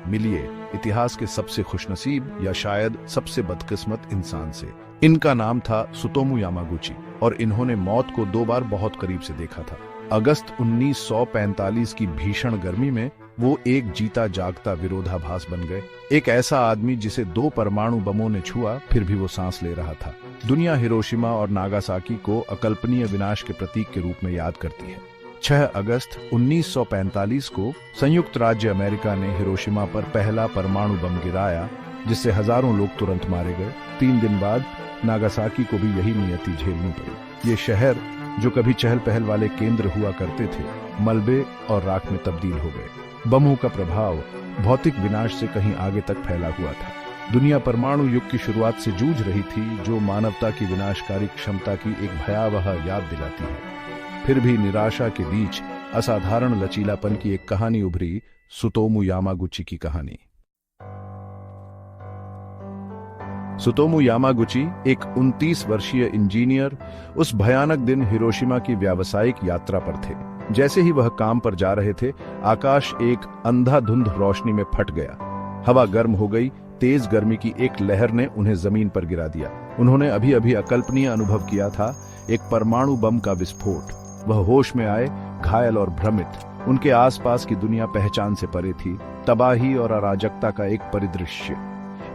मिलिए इतिहास के सबसे खुशनसीब या शायद सबसे बदकिस्मत इंसान से। इनका नाम था त्सुतोमू यामागुची और इन्होंने मौत को 2 बार बहुत करीब से देखा था। अगस्त 1945 की भीषण गर्मी में वो एक जीता जागता विरोधाभास बन गए। एक ऐसा आदमी जिसे 2 परमाणु बमों ने छुआ फिर भी वो सांस ले रहा था। दुनिया हिरोशिमा और नागासाकी को अकल्पनीय विनाश के प्रतीक के रूप में याद करती है। 6 अगस्त 1945 को संयुक्त राज्य अमेरिका ने हिरोशिमा पर पहला परमाणु बम गिराया, जिससे हजारों लोग तुरंत मारे गए। 3 दिन बाद नागासाकी को भी यही नियति झेलनी पड़ी। ये शहर जो कभी चहल पहल वाले केंद्र हुआ करते थे, मलबे और राख में तब्दील हो गए। बमों का प्रभाव भौतिक विनाश से कहीं आगे तक फैला हुआ था। दुनिया परमाणु युग की शुरुआत से जूझ रही थी, जो मानवता की विनाशकारी क्षमता की एक भयावह याद दिलाती है। फिर भी निराशा के बीच असाधारण लचीलापन की एक कहानी उभरी, त्सुतोमू यामागुची की कहानी। त्सुतोमू यामागुची एक 29 वर्षीय इंजीनियर उस भयानक दिन हिरोशिमा की व्यावसायिक यात्रा पर थे। जैसे ही वह काम पर जा रहे थे, आकाश एक अंधाधुंध रोशनी में फट गया। हवा गर्म हो गई। तेज गर्मी की एक लहर ने उन्हें जमीन पर गिरा दिया। उन्होंने अभी अभी अकल्पनीय अनुभव किया था, एक परमाणु बम का विस्फोट। वह होश में आए, घायल और भ्रमित। उनके आसपास की दुनिया पहचान से परे थी। तबाही और अराजकता का एक परिदृश्य।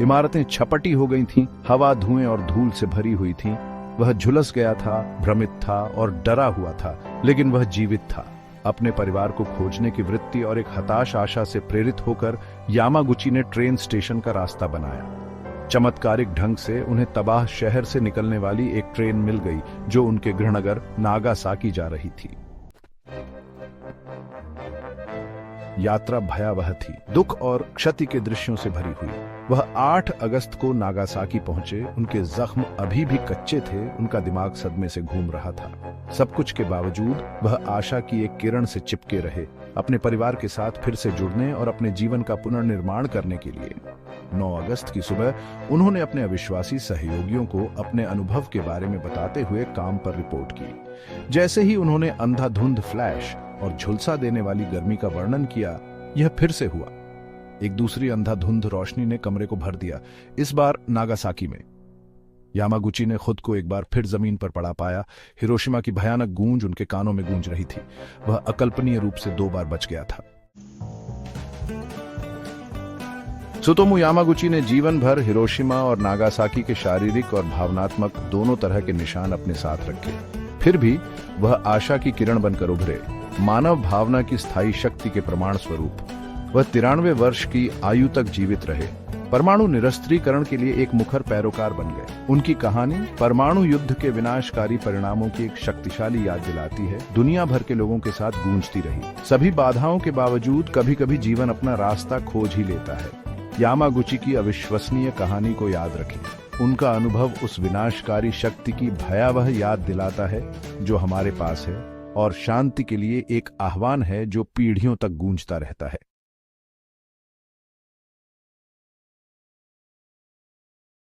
इमारतें छपटी हो गई थीं, हवा धुएं और धूल से भरी हुई थी। वह झुलस गया था, भ्रमित था और डरा हुआ था, लेकिन वह जीवित था। अपने परिवार को खोजने की वृत्ति और एक हताश आशा से प्रेरित होकर यामागुची ने ट्रेन स्टेशन का रास्ता बनाया। चमत्कारिक ढंग से उन्हें तबाह शहर से निकलने वाली एक ट्रेन मिल गई, जो उनके गृहनगर नागासाकी जा रही थी। यात्रा भयावह थी, दुख और क्षति के दृश्यों से भरी हुई। वह 8 अगस्त को नागासाकी पहुंचे। उनके जख्म अभी भी कच्चे थे, उनका दिमाग सदमे से घूम रहा था। सब कुछ के बावजूद वह आशा की एक किरण से चिपके रहे, अपने परिवार के साथ फिर से जुड़ने और अपने जीवन का पुनर्निर्माण करने के लिए। 9 अगस्त की सुबह उन्होंने अपने अविश्वासी सहयोगियों को अपने अनुभव के बारे में बताते हुए काम पर रिपोर्ट की। जैसे ही उन्होंने अंधाधुंध फ्लैश और झुलसा देने वाली गर्मी का वर्णन किया, यह फिर से हुआ। एक दूसरी अंधाधुंध रोशनी ने कमरे को भर दिया, इस बार नागासाकी में। यामागुची ने खुद को एक बार फिर जमीन पर पड़ा पाया। हिरोशिमा की भयानक गूंज उनके कानों में गूंज रही थी। वह अकल्पनीय रूप से 2 बार बच गया था। त्सुतोमू यामागुची ने जीवन भर हिरोशिमा और नागासाकी के शारीरिक और भावनात्मक दोनों तरह के निशान अपने साथ रखे। फिर भी वह आशा की किरण बनकर उभरे, मानव भावना की स्थायी शक्ति के प्रमाण स्वरूप। वह 93 वर्ष की आयु तक जीवित रहे, परमाणु निरस्त्रीकरण के लिए एक मुखर पैरोकार बन गए। उनकी कहानी परमाणु युद्ध के विनाशकारी परिणामों की एक शक्तिशाली याद दिलाती है। दुनिया भर के लोगों के साथ गूंजती रही। सभी बाधाओं के बावजूद कभी कभी जीवन अपना रास्ता खोज ही लेता है। यामागुची की अविश्वसनीय कहानी को याद रखें। उनका अनुभव उस विनाशकारी शक्ति की भयावह याद दिलाता है जो हमारे पास है, और शांति के लिए एक आह्वान है जो पीढ़ियों तक गूंजता रहता है।